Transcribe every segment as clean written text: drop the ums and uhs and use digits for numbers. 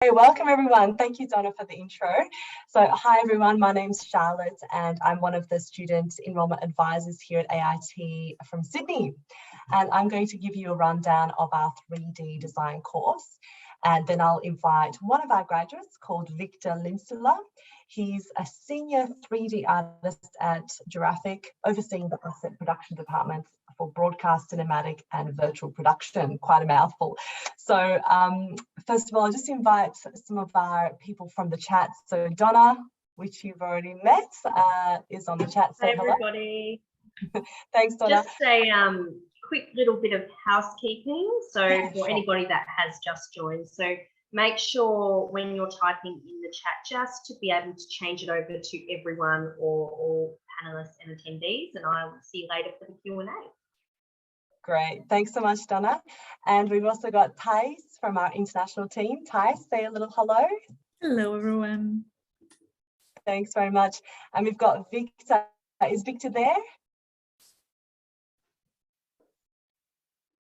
Welcome everyone. Thank you, Donna, for the intro. So hi everyone, my name's Charlotte and I'm one of the student enrollment advisors here at AIT from Sydney. And I'm going to give you a rundown of our 3D design course. And then I'll invite one of our graduates called Victor Linsula. He's a senior 3D artist at Giraffic, overseeing the asset production department for broadcast, cinematic and virtual production. Quite a mouthful. So first of all, I'll just invite some of our people from the chat. So Donna, which you've already met, is on the chat. So hey everybody. Thanks, Donna. Just a quick little bit of housekeeping. So for anybody that has just joined, so make sure when you're typing in the chat just to be able to change it over to everyone or all panelists and attendees, and I will see you later for the Q&A. Great, thanks so much, Donna. And we've also got Thais from our international team. Thais, say a little hello. Hello, everyone. Thanks very much. And we've got Victor. Is Victor there?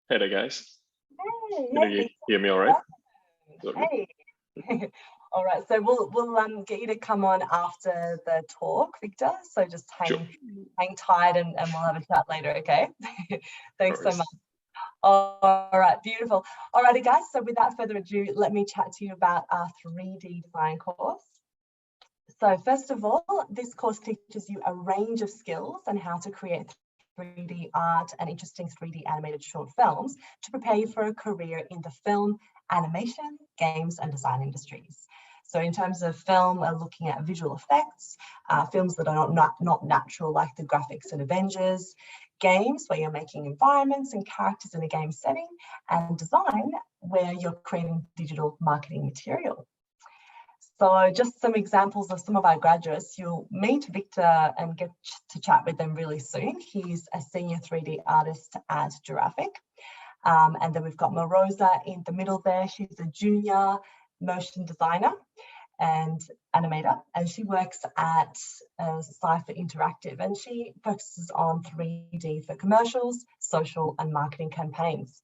Hey there, guys. Hey, Can you hear me all right? Hey. All right, so we'll get you to come on after the talk, Victor. So just hang tight and we'll have a chat later, okay? Thanks so much. All right, beautiful. All righty, guys, so without further ado, let me chat to you about our 3D design course. So first of all, this course teaches you a range of skills and how to create 3D art and interesting 3D animated short films to prepare you for a career in the film, animation, games and design industries. So in terms of film, we're looking at visual effects, films that are not natural like the graphics in Avengers, games where you're making environments and characters in a game setting, and design where you're creating digital marketing material. So just some examples of some of our graduates. You'll meet Victor and get to chat with them really soon. He's a senior 3D artist at Giraffic. And then we've got Marosa in the middle there. She's a junior motion designer and animator, and she works at Cypher Interactive, and she focuses on 3D for commercials, social and marketing campaigns.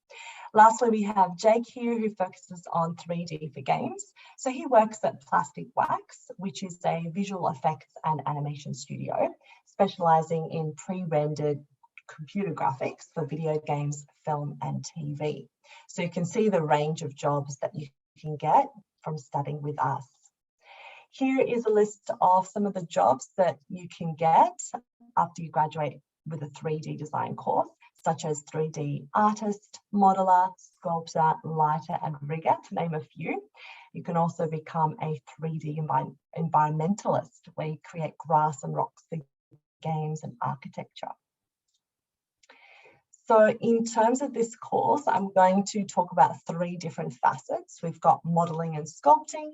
Lastly, we have Jake here who focuses on 3D for games. So he works at Plastic Wax, which is a visual effects and animation studio, specializing in pre-rendered computer graphics for video games, film and TV. So you can see the range of jobs that you can get from studying with us. Here is a list of some of the jobs that you can get after you graduate with a 3D design course, such as 3D artist, modeler, sculptor, lighter and rigger, to name a few. You can also become a 3D environmentalist, where you create grass and rocks for games and architecture. So in terms of this course, I'm going to talk about 3 different facets. We've got modeling and sculpting,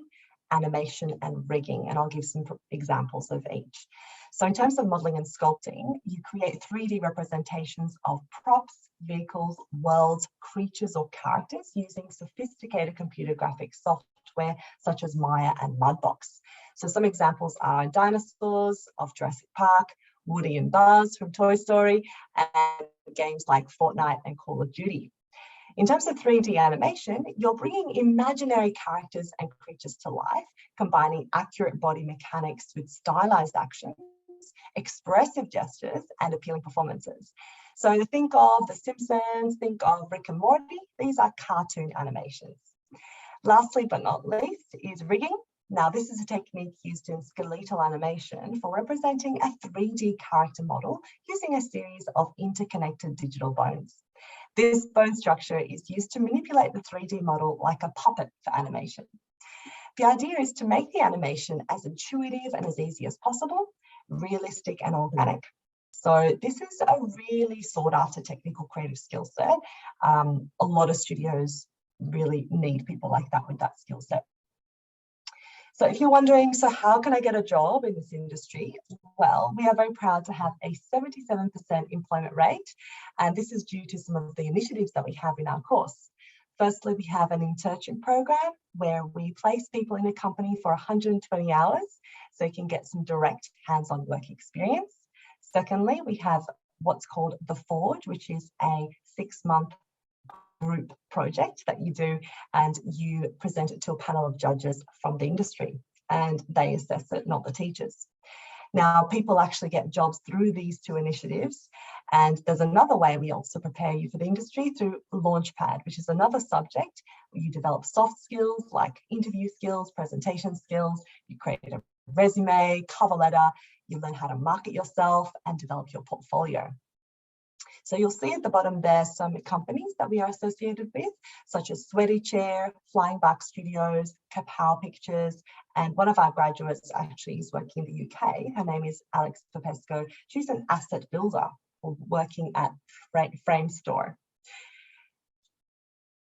animation and rigging, and I'll give some examples of each. So in terms of modeling and sculpting, you create 3D representations of props, vehicles, worlds, creatures or characters using sophisticated computer graphics software such as Maya and Mudbox. So some examples are dinosaurs of Jurassic Park, Woody and Buzz from Toy Story, and games like Fortnite and Call of Duty. In terms of 3D animation, you're bringing imaginary characters and creatures to life, combining accurate body mechanics with stylized actions, expressive gestures, and appealing performances. So think of The Simpsons, think of Rick and Morty. These are cartoon animations. Lastly, but not least, is rigging. Now, this is a technique used in skeletal animation for representing a 3D character model using a series of interconnected digital bones. This bone structure is used to manipulate the 3D model like a puppet for animation. The idea is to make the animation as intuitive and as easy as possible, realistic and organic. So this is a really sought after technical creative skill set. A lot of studios really need people like that with that skill set. So if you're wondering, so how can I get a job in this industry? Well, we are very proud to have a 77% employment rate, and this is due to some of the initiatives that we have in our course. Firstly, we have an internship program where we place people in a company for 120 hours, so you can get some direct hands-on work experience. Secondly, we have what's called The Forge, which is a 6-month group project that you do, and you present it to a panel of judges from the industry, and they assess it, not the teachers. Now, people actually get jobs through these two initiatives, and there's another way we also prepare you for the industry through Launchpad, which is another subject where you develop soft skills like interview skills, presentation skills, you create a resume, cover letter, you learn how to market yourself and develop your portfolio. So you'll see at the bottom there some companies that we are associated with, such as Sweaty Chair, Flying Back Studios, Kapow Pictures, and one of our graduates actually is working in the UK. Her name is Alex Popesco. She's an asset builder working at Frame Store.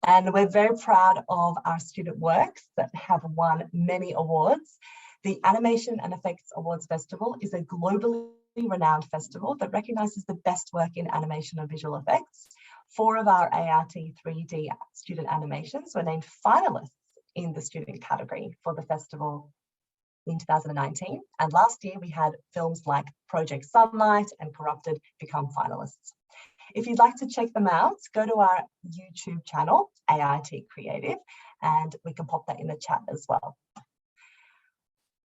And we're very proud of our student works that have won many awards. The Animation and Effects Awards Festival is a globally renowned festival that recognises the best work in animation and visual effects. 4 of our AIT 3D student animations were named finalists in the student category for the festival in 2019. And last year we had films like Project Sunlight and Corrupted become finalists. If you'd like to check them out, go to our YouTube channel, AIT Creative, and we can pop that in the chat as well.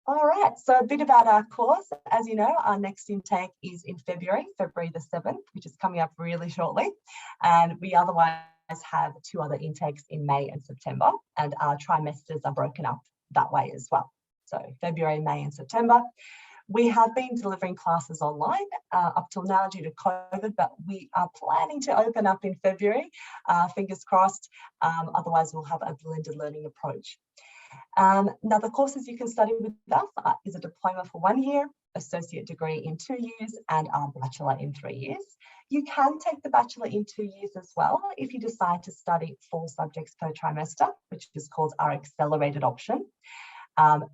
All right, so a bit about our course. As you know, our next intake is in February the 7th, which is coming up really shortly. And we otherwise have 2 other intakes in May and September, and our trimesters are broken up that way as well. So February, May and September. We have been delivering classes online up till now due to COVID, but we are planning to open up in February, fingers crossed. Otherwise, we'll have a blended learning approach. Now, the courses you can study with us is a diploma for 1 year, associate degree in 2 years, and our bachelor in 3 years. You can take the bachelor in 2 years as well if you decide to study 4 subjects per trimester, which is called our accelerated option.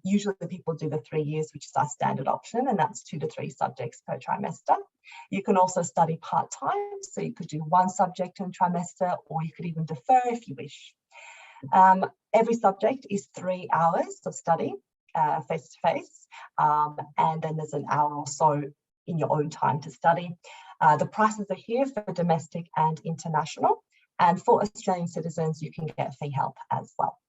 Usually people do the 3 years, which is our standard option, and that's 2 to 3 subjects per trimester. You can also study part-time, so you could do 1 subject in trimester, or you could even defer if you wish. Every subject is 3 hours of study face-to-face, and then there's an hour or so in your own time to study. The prices are here for domestic and international, and for Australian citizens, you can get fee help as well.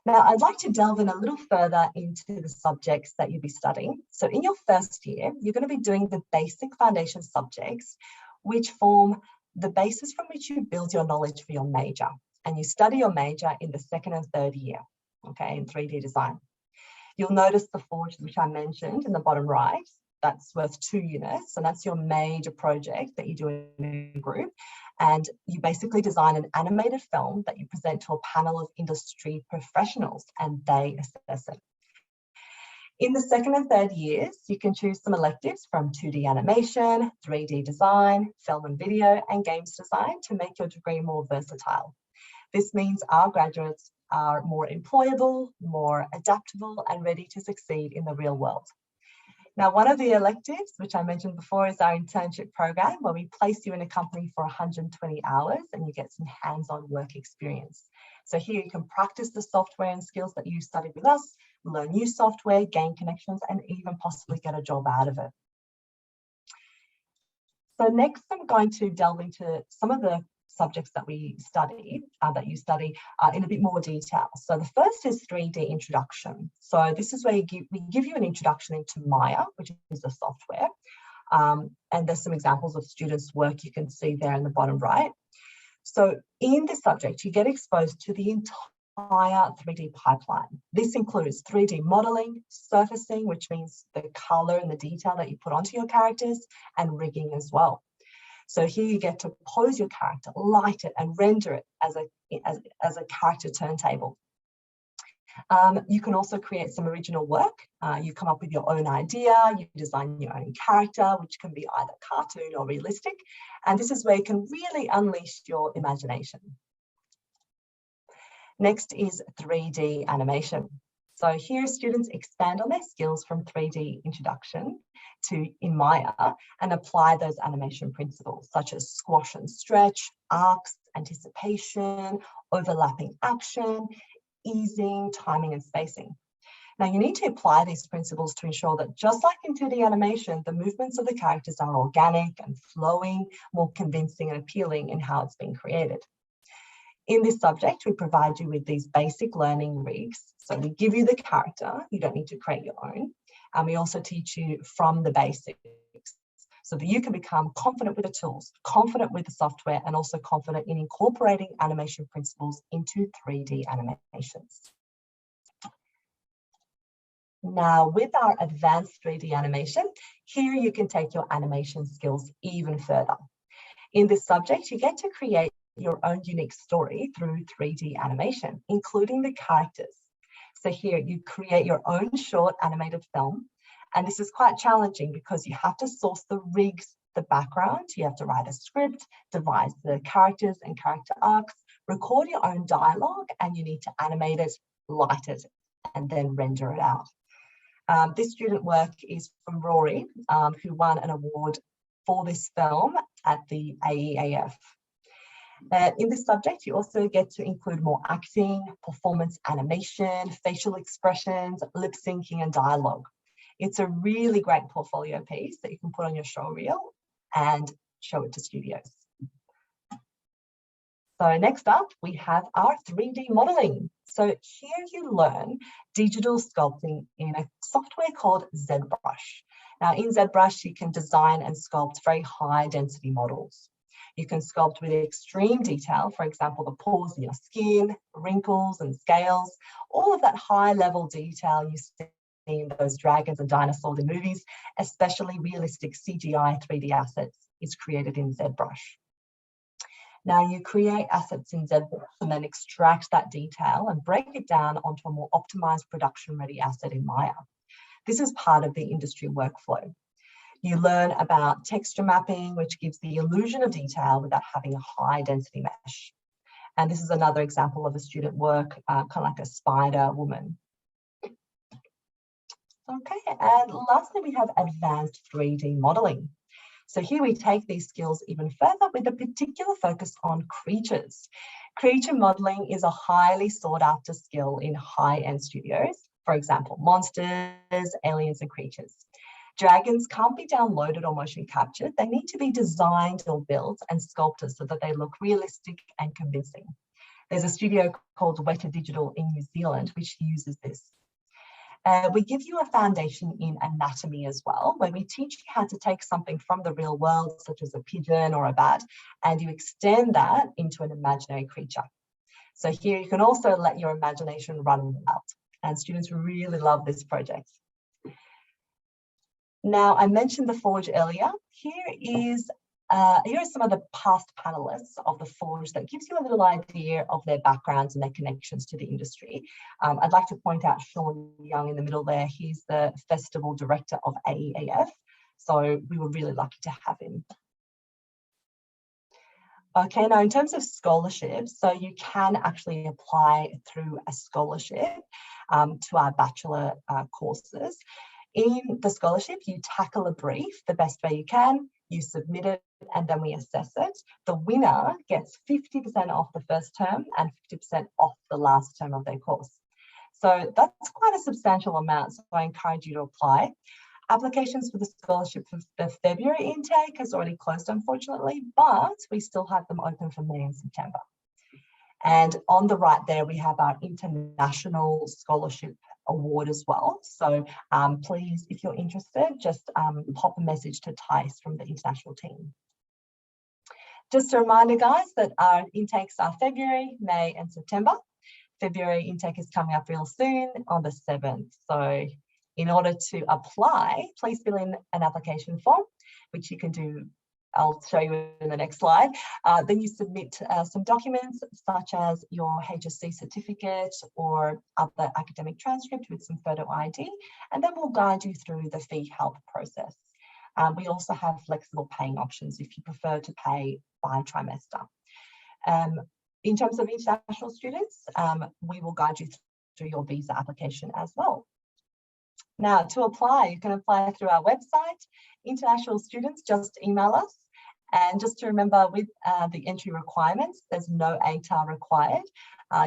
Now, I'd like to delve in a little further into the subjects that you'll be studying. So in your first year, you're going to be doing the basic foundation subjects, which form the basis from which you build your knowledge for your major. And you study your major in the 2nd and 3rd year, okay, in 3D design. You'll notice the forge, which I mentioned in the bottom right, that's worth 2 units, and that's your major project that you do in a group. And you basically design an animated film that you present to a panel of industry professionals, and they assess it. In the 2nd and 3rd years, you can choose some electives from 2D animation, 3D design, film and video, and games design to make your degree more versatile. This means our graduates are more employable, more adaptable, and ready to succeed in the real world. Now, one of the electives, which I mentioned before, is our internship program, where we place you in a company for 120 hours and you get some hands-on work experience. So here you can practice the software and skills that you studied with us, learn new software, gain connections, and even possibly get a job out of it. So next, I'm going to delve into some of the subjects that we study, that you study in a bit more detail. So the first is 3D introduction. So this is where we give you an introduction into Maya, which is the software. And there's some examples of students' work you can see there in the bottom right. So in this subject, you get exposed to the entire 3D pipeline. This includes 3D modeling, surfacing, which means the color and the detail that you put onto your characters, and rigging as well. So here you get to pose your character, light it, and render it as a character turntable. You can also create some original work. You come up with your own idea, you design your own character, which can be either cartoon or realistic. And this is where you can really unleash your imagination. Next is 3D animation. So here students expand on their skills from 3D introduction in Maya and apply those animation principles such as squash and stretch, arcs, anticipation, overlapping action, easing, timing and spacing. Now, you need to apply these principles to ensure that just like in 2D animation, the movements of the characters are organic and flowing, more convincing and appealing in how it's been created. In this subject, we provide you with these basic learning rigs. So we give you the character, you don't need to create your own. And we also teach you from the basics so that you can become confident with the tools, confident with the software, and also confident in incorporating animation principles into 3D animations. Now, with our advanced 3D animation, here you can take your animation skills even further. In this subject, you get to create your own unique story through 3D animation, including the characters. So here you create your own short animated film. And this is quite challenging because you have to source the rigs, the background, you have to write a script, devise the characters and character arcs, record your own dialogue, and you need to animate it, light it, and then render it out. This student work is from Rory, who won an award for this film at the AEAF. In this subject, you also get to include more acting, performance animation, facial expressions, lip syncing, and dialogue. It's a really great portfolio piece that you can put on your show reel and show it to studios. So next up, we have our 3D modeling. So here you learn digital sculpting in a software called ZBrush. Now in ZBrush, you can design and sculpt very high density models. You can sculpt with extreme detail, for example, the pores in your skin, wrinkles and scales, all of that high level detail you see in those dragons and dinosaurs in movies, especially realistic CGI 3D assets, is created in ZBrush. Now you create assets in ZBrush and then extract that detail and break it down onto a more optimized production ready asset in Maya. This is part of the industry workflow. You learn about texture mapping, which gives the illusion of detail without having a high density mesh. And this is another example of a student work, kind of like a spider woman. Okay, and lastly, we have advanced 3D modeling. So here we take these skills even further with a particular focus on creatures. Creature modeling is a highly sought after skill in high-end studios. For example, monsters, aliens, and creatures. Dragons can't be downloaded or motion captured. They need to be designed or built and sculpted so that they look realistic and convincing. There's a studio called Weta Digital in New Zealand, which uses this. We give you a foundation in anatomy as well, where we teach you how to take something from the real world, such as a pigeon or a bat, and you extend that into an imaginary creature. So here you can also let your imagination run wild, and students really love this project. Now, I mentioned the Forge earlier. Here are some of the past panelists of the Forge that gives you a little idea of their backgrounds and their connections to the industry. I'd like to point out Sean Young in the middle there. He's the festival director of AEAF. So we were really lucky to have him. Okay, now in terms of scholarships, so you can actually apply through a scholarship to our bachelor courses. In the scholarship, you tackle a brief the best way you can, you submit it, and then we assess it. The winner gets 50% off the first term and 50% off the last term of their course. So that's quite a substantial amount, so I encourage you to apply. Applications for the scholarship for the February intake has already closed, unfortunately, but we still have them open for May and September. And on the right there, we have our International Scholarship Award as well. So please, if you're interested, just pop a message to Tice from the international team. Just a reminder, guys, that our intakes are February, May, and September. February intake is coming up real soon on the 7th. So in order to apply, please fill in an application form, which you can do. I'll show you in the next slide. Then you submit some documents such as your HSC certificate or other academic transcript with some photo ID, and then we'll guide you through the fee help process. We also have flexible paying options if you prefer to pay by trimester. In terms of international students, we will guide you through your visa application as well. Now, to apply, you can apply through our website. International students, just email us. And just to remember, with the entry requirements, there's no ATAR required,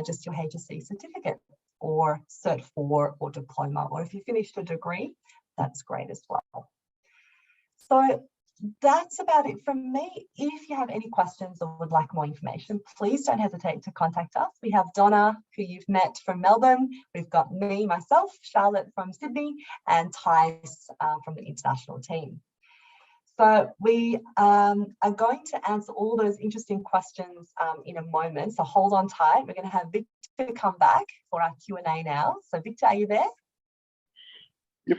just your HSC certificate. or Cert 4 or diploma, or if you finished a degree, that's great as well. So that's about it from me. If you have any questions or would like more information, please don't hesitate to contact us. We have Donna, who you've met from Melbourne. We've got me, myself, Charlotte from Sydney, and Thais from the international team. So we are going to answer all those interesting questions in a moment. So hold on tight. We're going to have Victor come back for our Q&A now. So Victor, are you there? Yep,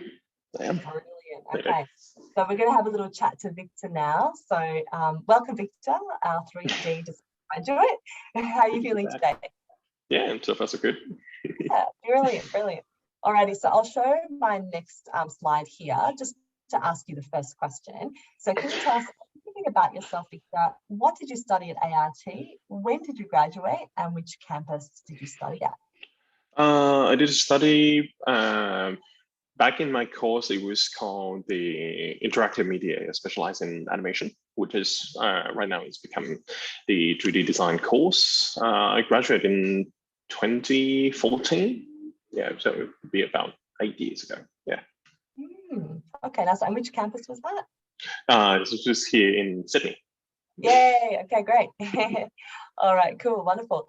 I am. Brilliant. Okay, so we're going to have a little chat to Victor now. So welcome, Victor, our 3D graduate. How are you feeling today? Yeah, so far so good. Yeah, brilliant, brilliant. Alrighty, so I'll show my next slide here just to ask you the first question. So can you tell us anything about yourself, Victor? What did you study at AIT? When did you graduate? And which campus did you study at? I did a study back in my course. It was called the Interactive Media, specialized in animation, which is right now it's becoming the 3D design course. I graduated in 2014. Yeah, so it would be about 8 years ago. Yeah. Okay, now, so and which campus was that? This was just here in Sydney. Yay, okay, great. All right, cool, wonderful.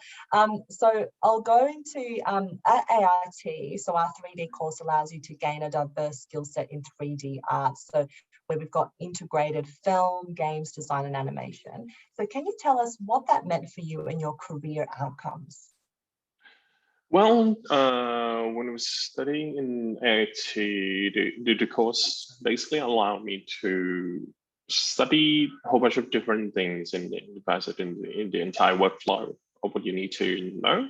So I'll go into, at AIT, so our 3D course allows you to gain a diverse skill set in 3D art. So where we've got integrated film, games, design, and animation. So can you tell us what that meant for you and your career outcomes? Well, when I was studying in AIT, the course basically allowed me to study a whole bunch of different things in the entire workflow of what you need to know,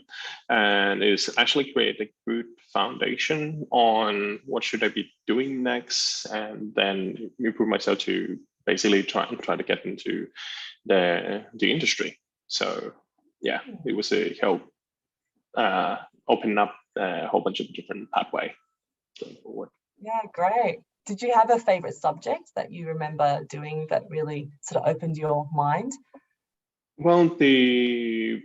and it's actually created a good foundation on what should I be doing next, and then improve myself to basically try to get into the industry. So yeah, it was a help open up a whole bunch of different pathway going forward. Yeah, great. Did you have a favorite subject that you remember doing that really sort of opened your mind? Well, the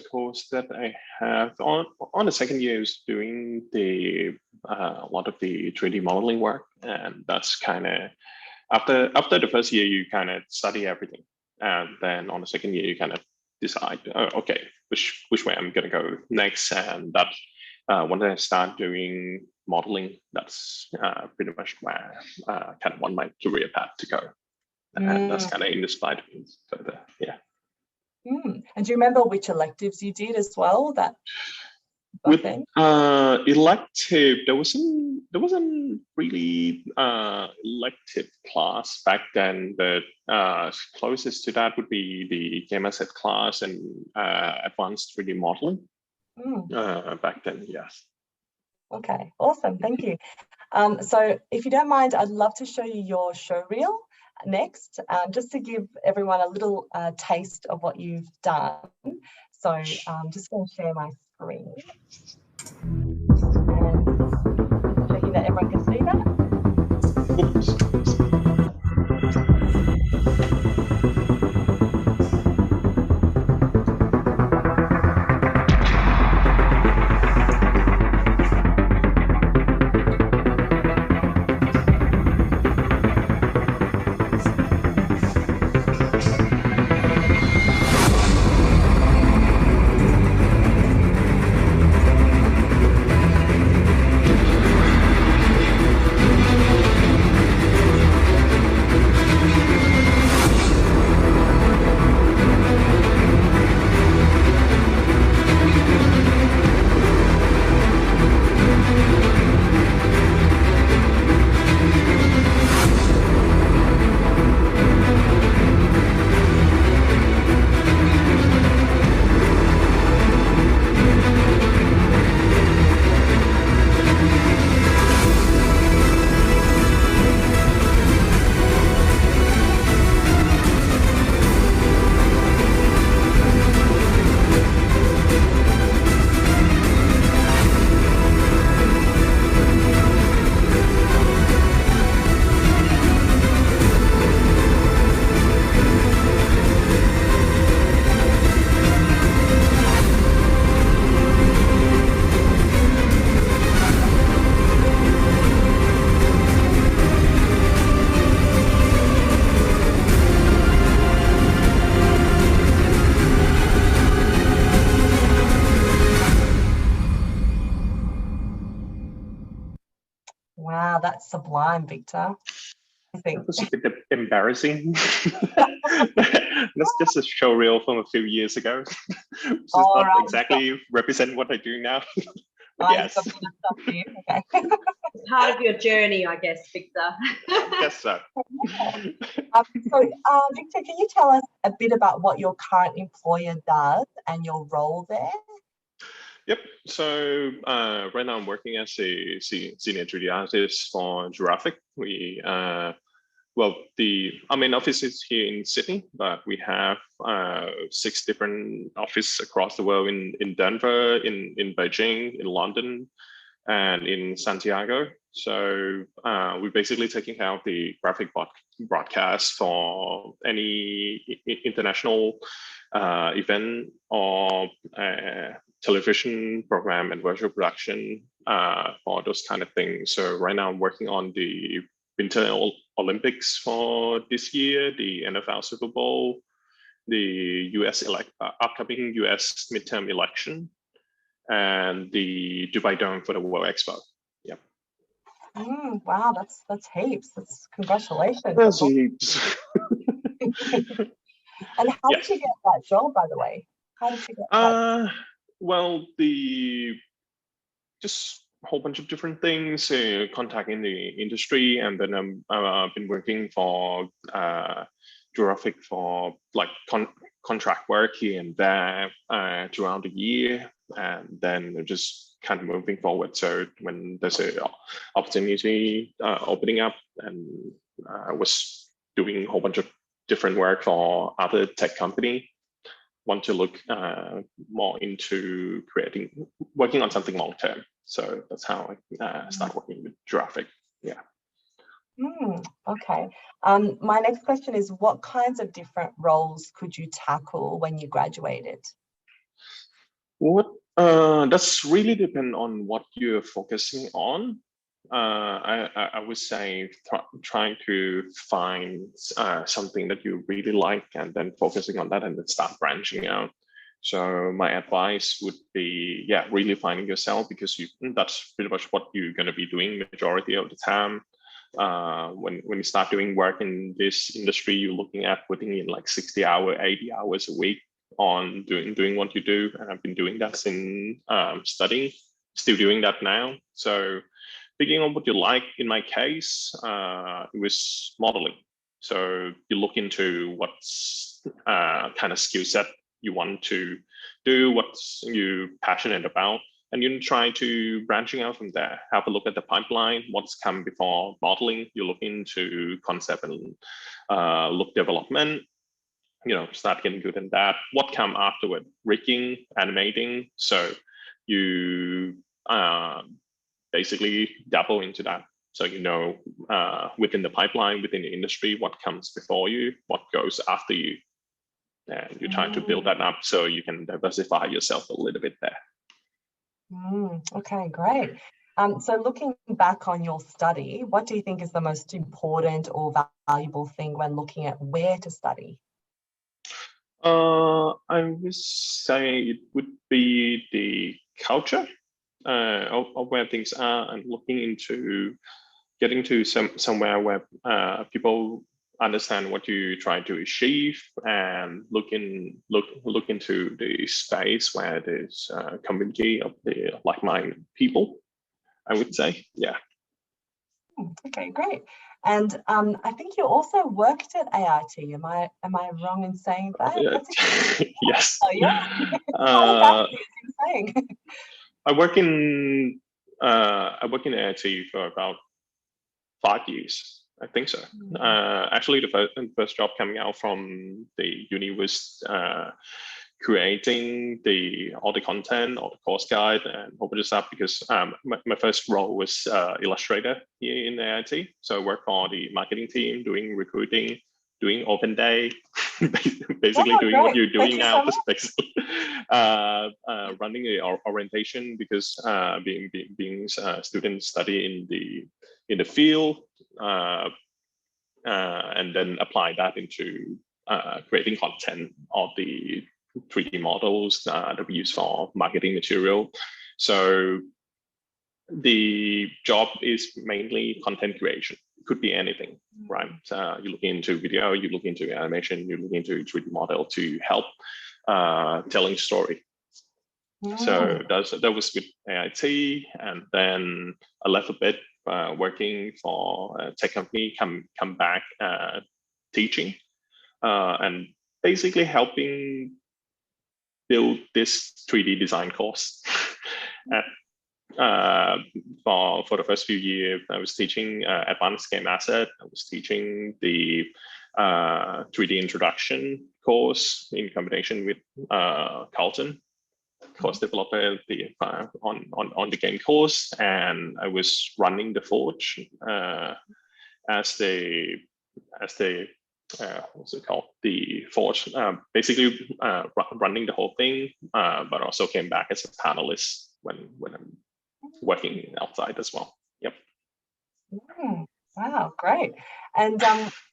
course that I have on the second year is doing a lot of the 3D modeling work, and that's kind of after the first year you kind of study everything, and then on the second year you kind of decide, okay, which way I'm gonna go next, and that when I start doing modeling, that's pretty much where kind of want my career path to go, and that's kind of inspired me further. Yeah. And do you remember which electives you did as well? That with then? Elective, there wasn't really elective class back then. The closest to that would be the game asset class and advanced 3D modeling. Back then, yes. Okay, awesome, thank you. So if you don't mind, I'd love to show you your show reel next, just to give everyone a little taste of what you've done. So I'm just going to share my screen. And checking that everyone can see that. Oops. that's sublime, Victor. I think. That was a bit embarrassing. That's just a show reel from a few years ago. Which does not exactly represent what I do now. Yes. Okay. It's part of your journey, I guess, Victor. I guess so. Victor, can you tell us a bit about what your current employer does and your role there? Yep. So right now I'm working as a senior 3D artist for Giraffic. Our main office is here in Sydney, but we have 6 different offices across the world in Denver, in Beijing, in London, and in Santiago. So we're basically taking care of the graphic broadcast for any international event or television program and virtual production for those kind of things. So right now I'm working on the Winter Olympics for this year, the NFL Super Bowl, the upcoming US midterm election, and the Dubai Dome for the World Expo. Yeah. Wow, that's heaps. That's congratulations. That's heaps. And how did you get that job, by the way? How did you get that? Well, just a whole bunch of different things, contacting the industry, and then I've been working for Giraffic for like contract work here and there throughout the year, and then just kind of moving forward. So when there's an opportunity opening up, and I was doing a whole bunch of different work for other tech company, want to look more into working on something long term. So that's how I started working with Giraffic. Yeah. Okay. My next question is, what kinds of different roles could you tackle when you graduated? That's really depend on what you're focusing on. I would say trying to find something that you really like, and then focusing on that, and then start branching out. So my advice would be, really finding yourself, because that's pretty much what you're going to be doing majority of the time. When you start doing work in this industry, you're looking at putting in like 80 hours a week on doing what you do. And I've been doing that since studying, still doing that now. So picking on what you like, in my case, it was modeling. So you look into what's kind of skill set you want to do, what you're passionate about, and you try to branching out from there. Have a look at the pipeline, what's come before modeling. You look into concept and look development, start getting good in that. What come afterward? Rigging, animating. So you basically dabble into that. So within the pipeline, within the industry, what comes before you, what goes after you. And you're trying to build that up so you can diversify yourself a little bit there. Okay, great. So looking back on your study, what do you think is the most important or valuable thing when looking at where to study? I would say it would be the culture of where things are, and looking into getting to somewhere where people understand what you try to achieve, and look into the space where there's a community of the like-minded people, I would say. Yeah. Okay, great. And I think you also worked at AIT. Am I wrong in saying that? Yes. Oh, yeah. How was that? I work in AIT for about 5 years. I think so. Actually, the first job coming out from the uni was creating all the content, all the course guide, and a whole bunch of stuff, because my first role was illustrator here in AIT. So I worked for the marketing team, doing recruiting, doing open day, basically doing what you're doing now, just basically running the orientation, because being a student study in the field, and then apply that into creating content of the 3D models that we use for marketing material. So the job is mainly content creation. It could be anything, right? You look into video, you look into animation, you look into 3D model to help telling story. So that was with AIT, and then I left a bit working for a tech company, come back teaching, and basically helping build this 3D design course. For the first few years, I was teaching advanced game asset. I was teaching the 3D introduction course in combination with Carlton, course developer on the game course, and I was running the Forge as the what's it called, the Forge, basically running the whole thing, but also came back as a panelist when I'm working outside as well. Yep. Wow, great. And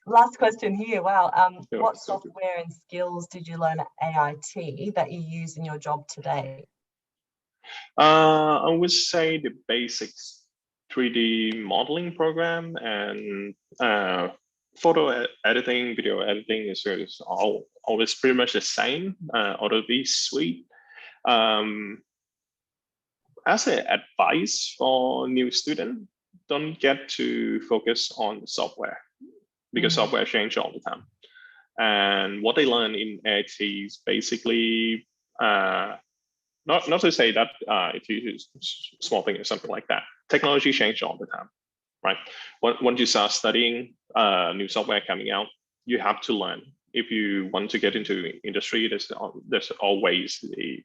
last question here. Wow. What software and skills did you learn at AIT that you use in your job today? I would say the basics 3D modeling program and photo editing, video editing is always pretty much the same. Adobe Suite. As an advice for new student, don't get to focus on software, because software changes all the time. And what they learn in AIT is basically not to say that if you use small thing or something like that, technology changes all the time, right? Once you start studying new software coming out, you have to learn. If you want to get into industry, there's always the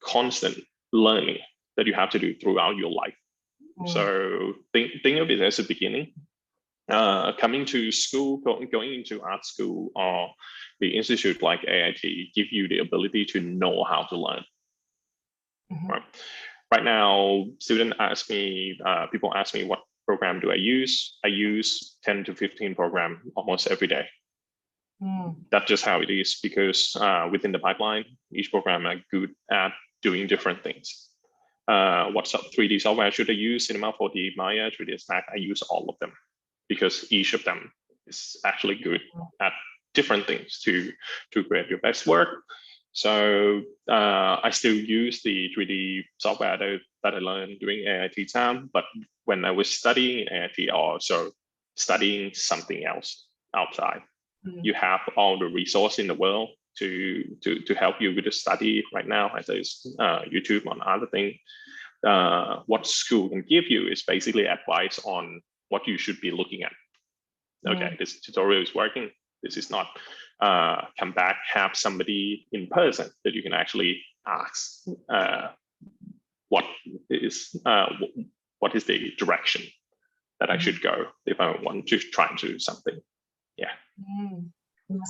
constant learning that you have to do throughout your life. So think of it as a beginning. Coming to school, going into art school or the institute like AIT give you the ability to know how to learn. Right now, people ask me what program do I use. I use 10 to 15 programs almost every day. That's just how it is, because within the pipeline, each program are good at doing different things. What 3D software should I use? Cinema 4D, Maya, 3D Stack, I use all of them, because each of them is actually good at different things to create your best work. So I still use the 3D software that I learned during AIT time, but when I was studying AIT, also studying something else outside. You have all the resource in the world to help you with the study right now, as there's YouTube on other things. What school can give you is basically advice on what you should be looking at. Okay, this tutorial is working. This is not. Come back, have somebody in person that you can actually ask what is the direction that I should go if I want to try and do something. Yeah.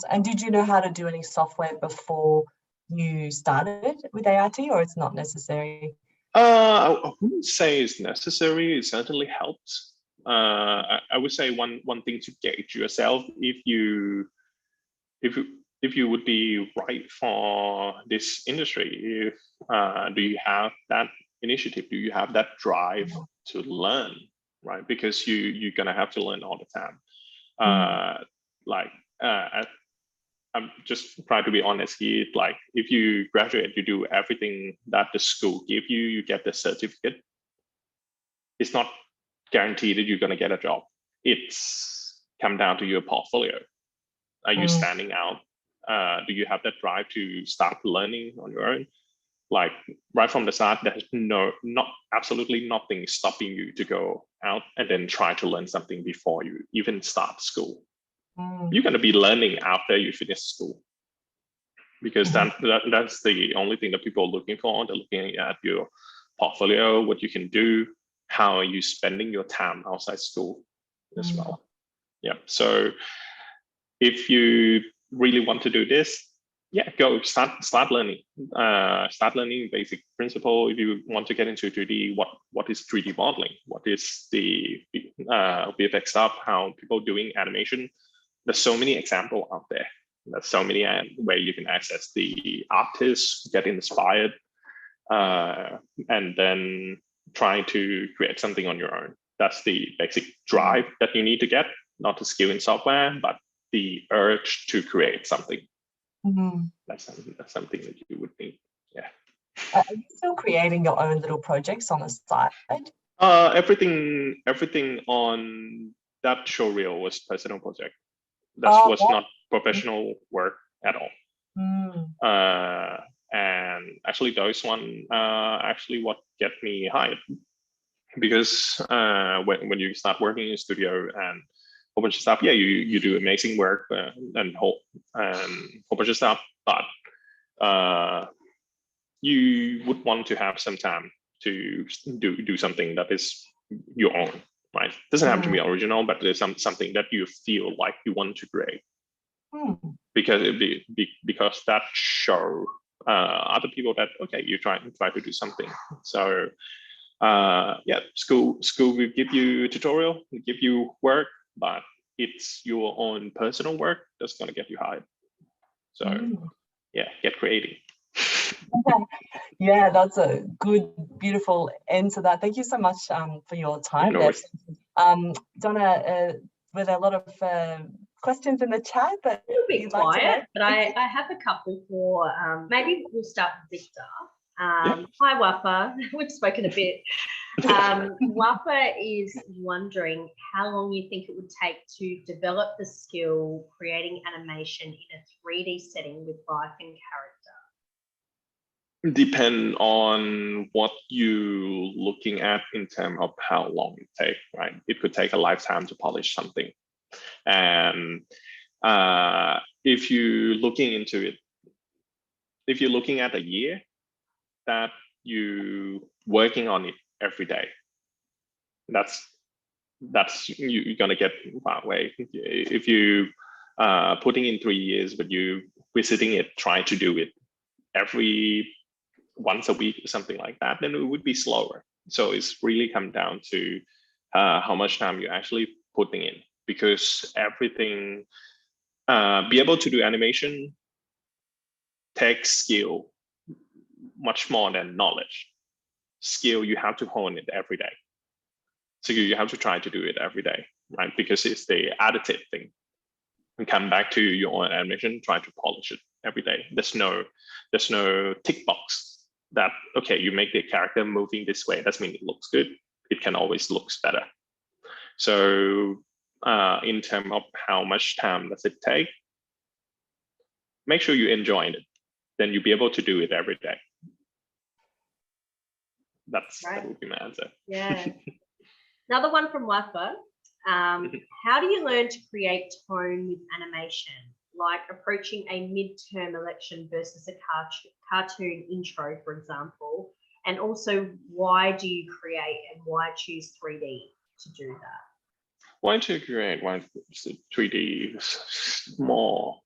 And did you know how to do any software before you started with AIT, or it's not necessary? I wouldn't say it's necessary. It certainly helps. I would say one thing to gauge yourself, if you would be right for this industry, do you have that initiative? Do you have that drive to learn, right? Because you're gonna have to learn all the time. I'm just trying to be honest here. Like, if you graduate, you do everything that the school give you, you get the certificate. It's not guaranteed that you're gonna get a job. It's come down to your portfolio. Are you standing out? Do you have that drive to start learning on your own? Like, right from the start, there's absolutely nothing stopping you to go out and then try to learn something before you even start school. You're going to be learning after you finish school, because that's the only thing that people are looking for. They're looking at your portfolio, what you can do, how are you spending your time outside school as well. Yeah. So if you really want to do this, go start learning. Start learning basic principle. If you want to get into 3D, what is 3D modeling? What is the VFX stuff? How people doing animation? There's so many examples out there. There's so many where you can access the artists, get inspired, and then trying to create something on your own. That's the basic drive that you need to get, not the skill in software, but the urge to create something. That's something that you would need. Yeah. Are you still creating your own little projects on the side? Everything on that show reel was personal project. That was not professional work at all. And actually those one actually what get me hired, because when you start working in a studio and a whole bunch of stuff, yeah, you do amazing work and whole bunch of stuff, but you would want to have some time to do something that is your own, right? Doesn't have to be original, but there's something that you feel like you want to create, because that show other people that okay, you try to do something. So yeah, school will give you tutorial, will give you work, but it's your own personal work that's going to get you hired. So yeah, get creative. Yeah, that's a good, beautiful end to that. Thank you so much for your time. No Donna, were there a lot of questions in the chat? But a little bit quiet, but I have a couple for maybe we'll start with Victor. Hi, Wafa. We've spoken a bit. Wafa is wondering how long you think it would take to develop the skill creating animation in a 3D setting with life and character. Depend on what you're looking at in terms of how long it takes, right? It could take a lifetime to polish something. And if you're looking into it, if you're looking at a year, that you working on it every day, that's you're gonna get far away. If you putting in 3 years, but you visiting it, trying to do it every once a week or something like that, then it would be slower. So it's really come down to how much time you're actually putting in, because everything, be able to do animation takes skill much more than knowledge. Skill, you have to hone it every day. So you have to try to do it every day, right? Because it's the additive thing. And come back to your own animation, try to polish it every day. There's no tick box that, okay, you make the character moving this way, that means it looks good. It can always look better. So in terms of how much time does it take, make sure you enjoy it. Then you'll be able to do it every day. That would be my answer. Yeah. Another one from Wafa. How do you learn to create tone with animation, like approaching a midterm election versus a cartoon intro, for example? And also, why do you create and why choose 3D to do that? Why to create? Why 3D more?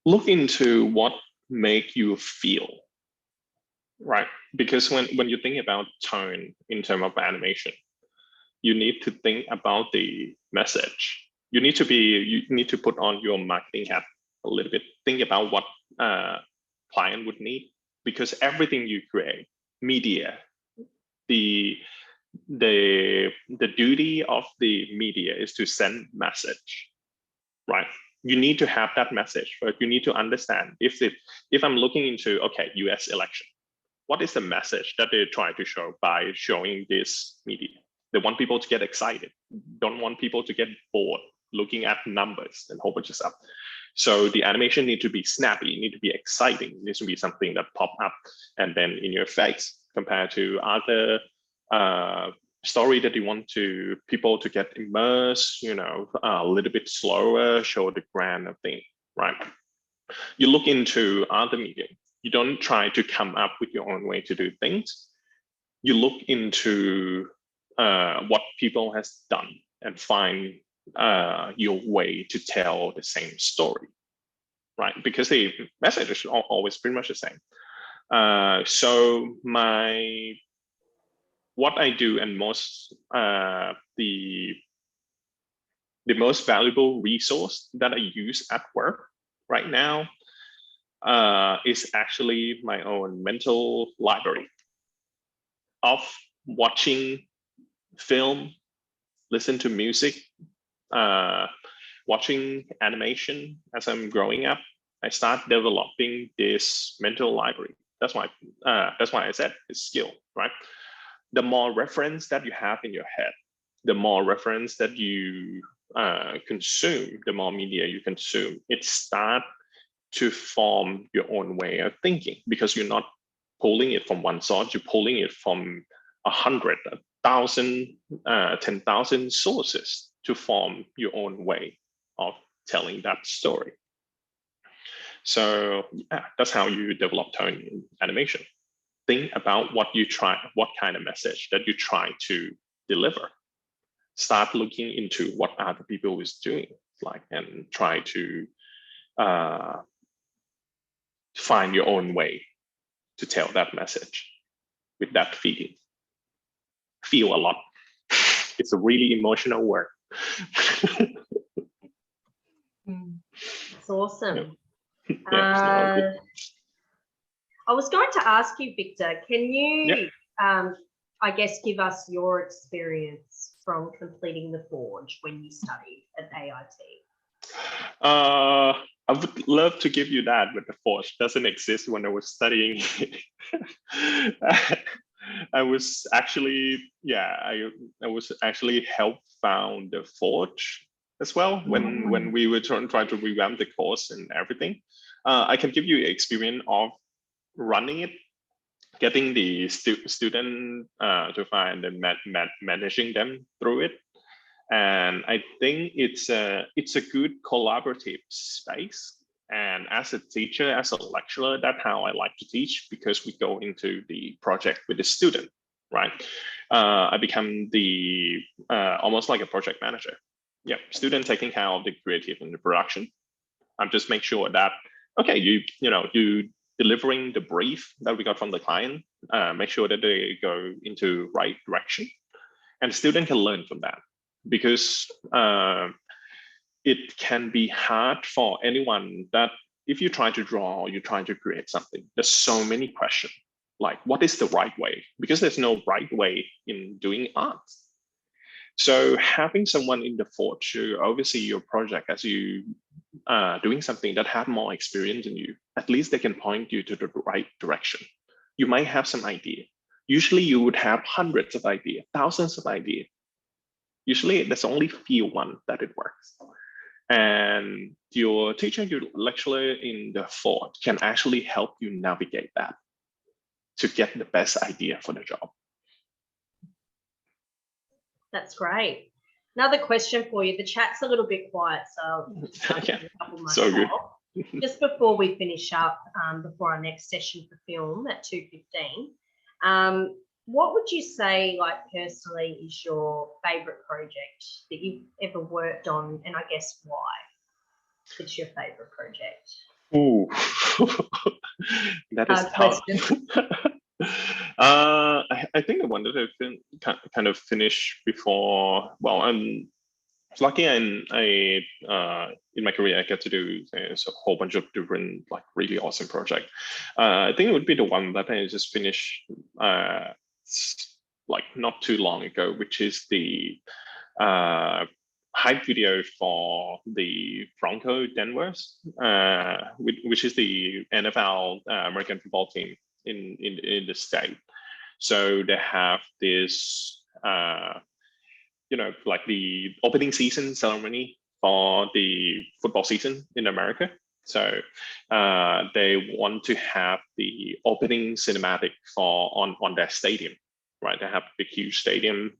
Look into what make you feel, right? Because when you think about tone in terms of animation, you need to think about the message. You need to put on your marketing hat a little bit. Think about what client would need, because everything you create, media, the duty of the media is to send message, right? You need to have that message, but you need to understand if I'm looking into, okay, US election, what is the message that they try to show by showing this media? They want people to get excited, don't want people to get bored looking at numbers and a whole bunch of stuff. So the animation need to be snappy, need to be exciting, it needs to be something that pop up and then in your face, compared to other story that you want to people to get immersed, a little bit slower, show the grand thing, right? You look into other media. You don't try to come up with your own way to do things. You look into what people has done and find your way to tell the same story, right? Because the message is always pretty much the same. So what I do, and the most valuable resource that I use at work right now is actually my own mental library. of watching film, listen to music, watching animation as I'm growing up, I start developing this mental library. That's why I said it's skill, right? The more reference that you have in your head, the more reference that you consume, the more media you consume, it starts to form your own way of thinking, because you're not pulling it from one source, you're pulling it from 100, 1,000, 10,000 sources to form your own way of telling that story. So yeah, that's how you develop tone in animation. Think about what kind of message that you try to deliver. Start looking into what other people is doing, and try to find your own way to tell that message with that feeling. Feel a lot. It's a really emotional word. It's awesome. Yeah, I was going to ask you, Victor, can you, I guess, give us your experience from completing the Forge when you studied at AIT? I would love to give you that, but the Forge doesn't exist when I was studying. I was actually, I was actually helped found the Forge as well when we were trying to revamp the course and everything. I can give you experience of running it, getting the student to find and managing them through it. And I think it's a good collaborative space. And as a teacher, as a lecturer, that's how I like to teach, because we go into the project with the student, right? I become the almost like a project manager. Yeah, student taking care of the creative and the production. I'm just make sure that, okay, you delivering the brief that we got from the client, make sure that they go into right direction, and the student can learn from that. Because it can be hard for anyone that if you try to draw or you try to create something, there's so many questions, like what is the right way? Because there's no right way in doing art. So having someone in the Forge to oversee your project as you doing something that have more experience than you, at least they can point you to the right direction. You might have some idea. Usually you would have hundreds of ideas, thousands of ideas. Usually there's only few one that it works. And your teacher, your lecturer in the Forge can actually help you navigate that to get the best idea for the job. That's great. Another question for you. The chat's a little bit quiet, so yeah, so good. Just before we finish up, before our next session for film at 2:15, what would you say, like personally, is your favourite project that you've ever worked on, and I guess why it's your favourite project? Ooh, that is tough. I think the one that I've kind of finished before. Well, I'm lucky, and in my career I get to do a whole bunch of different really awesome projects. I think it would be the one that I just finished not too long ago, which is the hype video for the Bronco Denvers, which is the NFL American football team in the state. So they have this the opening season ceremony for the football season in America. So they want to have the opening cinematic on their stadium, right? They have a big, huge stadium,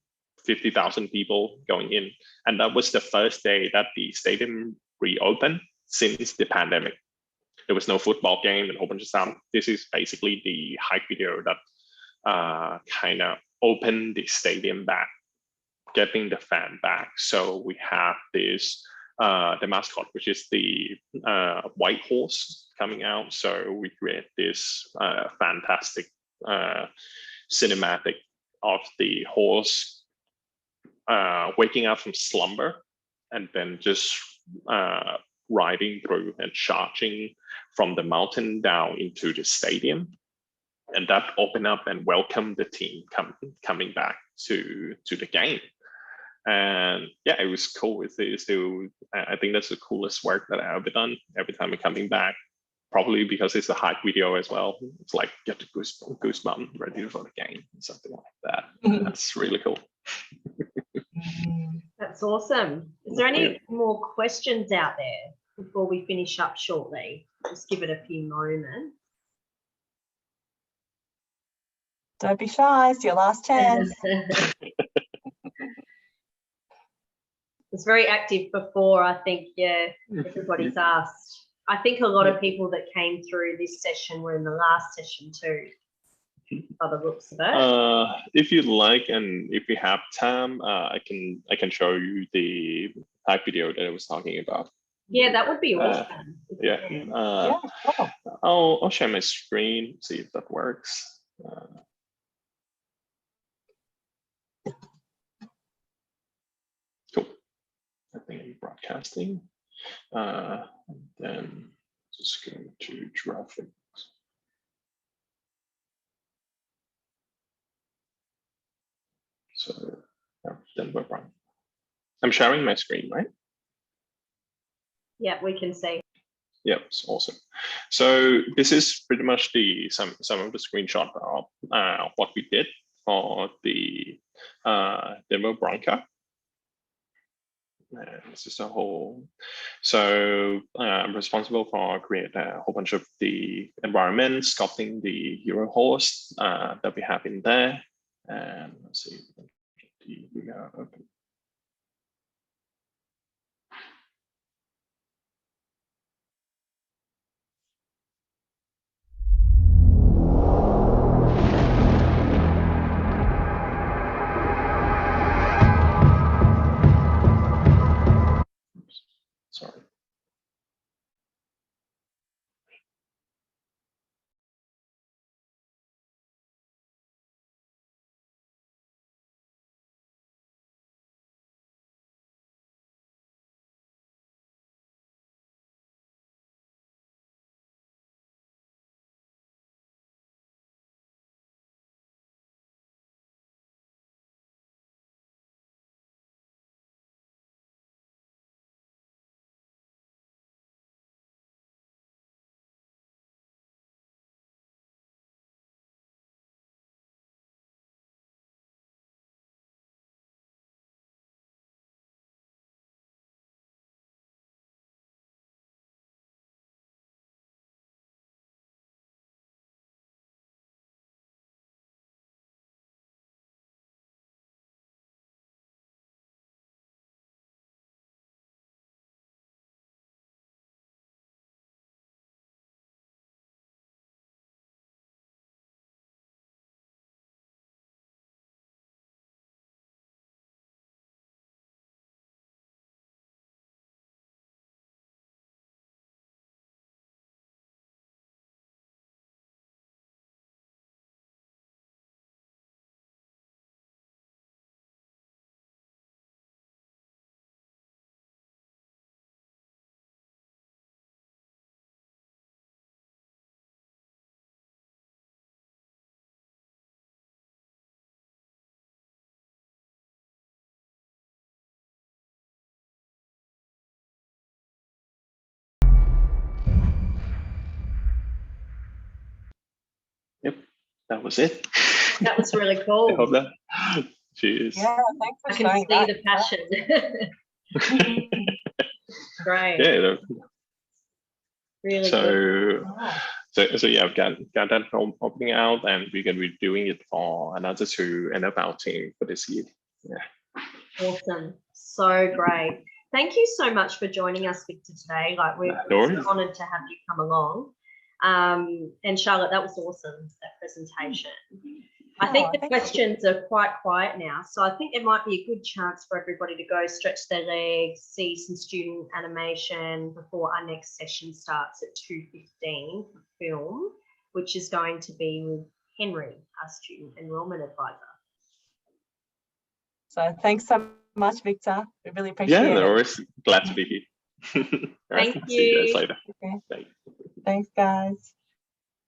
50,000 people going in. And that was the first day that the stadium reopened since the pandemic. There was no football game and a whole bunch of stuff. This is basically the hype video that kind of opened the stadium back, getting the fan back. So we have this, the mascot, which is the white horse coming out. So we create this fantastic cinematic of the horse waking up from slumber and then just riding through and charging from the mountain down into the stadium. and that opened up and welcomed the team coming back to the game. And yeah, it was cool. It's still, I think that's the coolest work that I've ever done. Every time I'm coming back, probably because it's a hype video as well. It's like get the goosebump ready for the game, something like that. That's really cool. That's awesome. Is there any more questions out there before we finish up shortly? Just give it a few moments. Don't be shy, it's your last chance. It's very active before, I think, yeah, everybody's asked. I think a lot of people that came through this session were in the last session too, by the looks of it. If you'd like, and if we have time, I can show you the hype video that I was talking about. Yeah, that would be awesome. I'll share my screen, see if that works. Cool. I think I'm broadcasting. And then just go to graphics. So then we're running. I'm sharing my screen, right? Yeah, we can see. Yep, it's awesome. So this is pretty much some of the screenshot of what we did for the demo Bronca. And this is a whole. So I'm responsible for creating a whole bunch of the environment, sculpting the hero horse that we have in there. And let's see, we are open. Sorry. Yep, that was it. That was really cool. I hope that. Cheers. Yeah, thanks for I can showing see that. the passion. Great. Yeah. Really good. So yeah, I've got that opening out, and we're gonna be doing it for another 2 NFL team for this year. Yeah. Awesome. So great. Thank you so much for joining us, Victor, today. Like we're so honoured to have you come along. And Charlotte, that was awesome, that presentation. I think the questions are quite quiet now, so I think it might be a good chance for everybody to go stretch their legs, see some student animation before our next session starts at 2:15 for film, which is going to be with Henry, our student enrollment advisor. So thanks so much, Victor. We really appreciate it. Yeah, they're always glad to be here. Thank you. See you guys later. Okay. Bye. Thanks, guys.